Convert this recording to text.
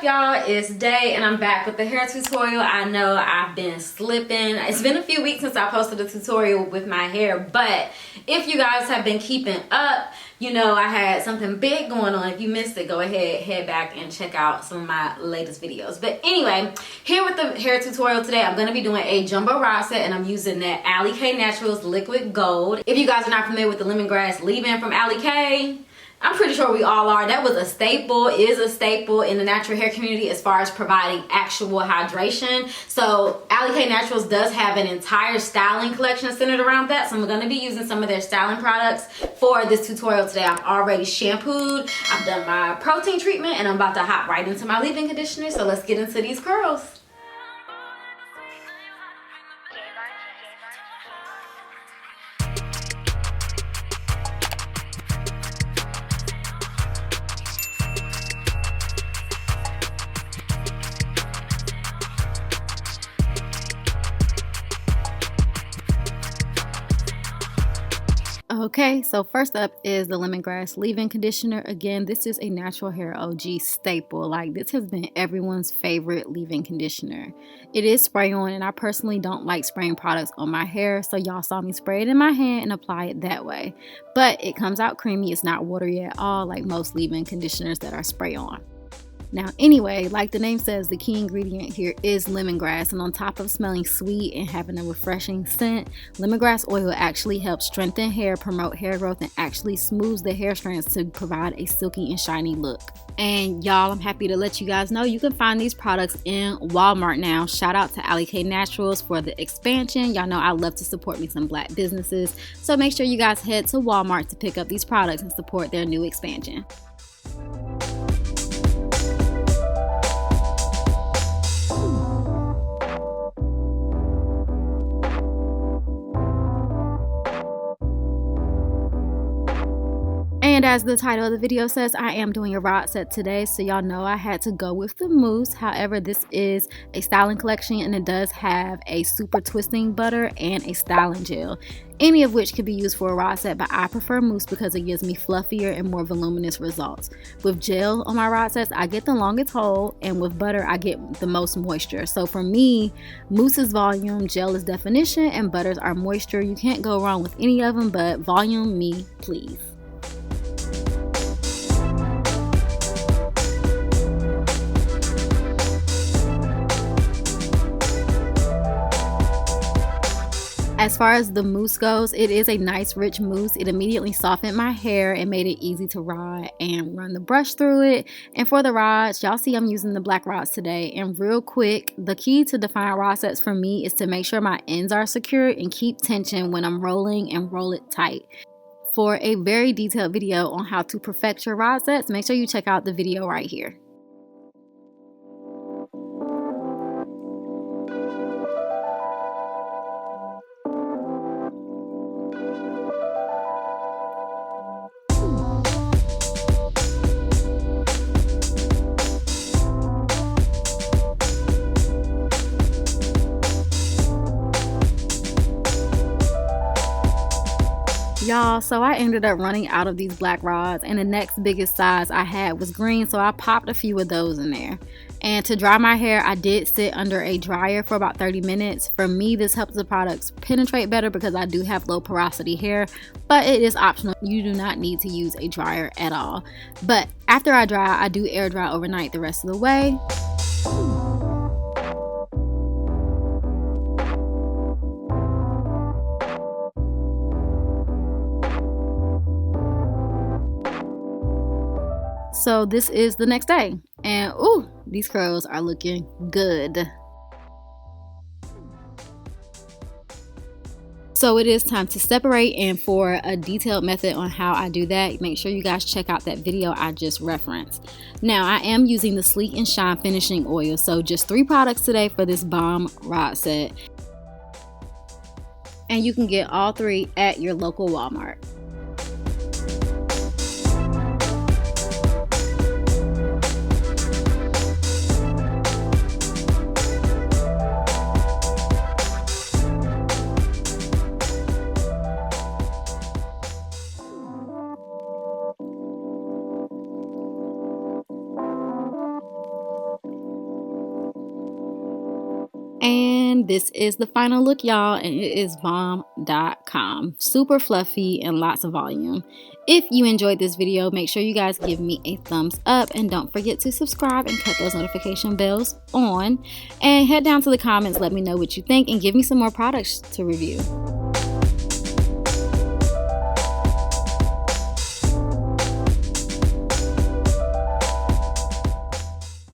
y'all? It's Day and I'm back with the hair tutorial. I know I've been slipping. It's been a few weeks since I posted a tutorial with my hair, but if you guys have been keeping up, you know I had something big going on. If you missed it, go ahead, head back and check out some of my latest videos. But anyway, here with the hair tutorial today, I'm going to be doing a jumbo rod set and I'm using that Alikay Naturals Liquid Gold. If you guys are not familiar with the Lemongrass leave-in from Alikay, I'm pretty sure we all are. That was a staple, is a staple in the natural hair community as far as providing actual hydration. So Alikay Naturals does have an entire styling collection centered around that. So I'm going to be using some of their styling products for this tutorial today. I'm already shampooed. I've done my protein treatment and I'm about to hop right into my leave-in conditioner. So let's get into these curls. Okay, so first up is the Lemongrass leave-in conditioner. Again, this is a natural hair OG staple. Like, this has been everyone's favorite leave-in conditioner. It is spray on, and I personally don't like spraying products on my hair, so y'all saw me spray it in my hand and apply it that way. But it comes out creamy. It's not watery at all like most leave-in conditioners that are spray on. Now anyway, like the name says, the key ingredient here is lemongrass, and on top of smelling sweet and having a refreshing scent, lemongrass oil actually helps strengthen hair, promote hair growth, and actually smooths the hair strands to provide a silky and shiny look. And y'all, I'm happy to let you guys know you can find these products in Walmart now. Shout out to Alikay Naturals for the expansion. Y'all know I love to support me some black businesses, so make sure you guys head to Walmart to pick up these products and support their new expansion. And as the title of the video says, I am doing a rod set today, so y'all know I had to go with the Mousse. However, this is a styling collection and it does have a super twisting butter and a styling gel, any of which could be used for a rod set, but I prefer Mousse because it gives me fluffier and more voluminous results. With gel on my rod sets, I get the longest hold, and with butter, I get the most moisture. So for me, Mousse is volume, gel is definition, and butters are moisture. You can't go wrong with any of them, but volume me, please. As far as the mousse goes, it is a nice rich mousse. It immediately softened my hair and made it easy to rod and run the brush through it. And for the rods, y'all see I'm using the black rods today. And real quick, the key to define rod sets for me is to make sure my ends are secure and keep tension when I'm rolling, and roll it tight. For a very detailed video on how to perfect your rod sets, make sure you check out the video right here. Y'all, so I ended up running out of these black rods, and the next biggest size I had was green, so I popped a few of those in there. And to dry my hair, I did sit under a dryer for about 30 minutes. For me, this helps the products penetrate better because I do have low porosity hair, but it is optional. You do not need to use a dryer at all. But after I dry, I do air dry overnight the rest of the way. So this is the next day, and ooh, these curls are looking good. So it is time to separate, and for a detailed method on how I do that, make sure you guys check out that video I just referenced. Now I am using the Sleek and Shine finishing oil, so just 3 products today for this bomb rod set. And you can get all 3 at your local Walmart. And this is the final look, y'all, and it is bomb.com. Super fluffy and lots of volume. If you enjoyed this video, make sure you guys give me a thumbs up and don't forget to subscribe and cut those notification bells on. And head down to the comments, let me know what you think and give me some more products to review.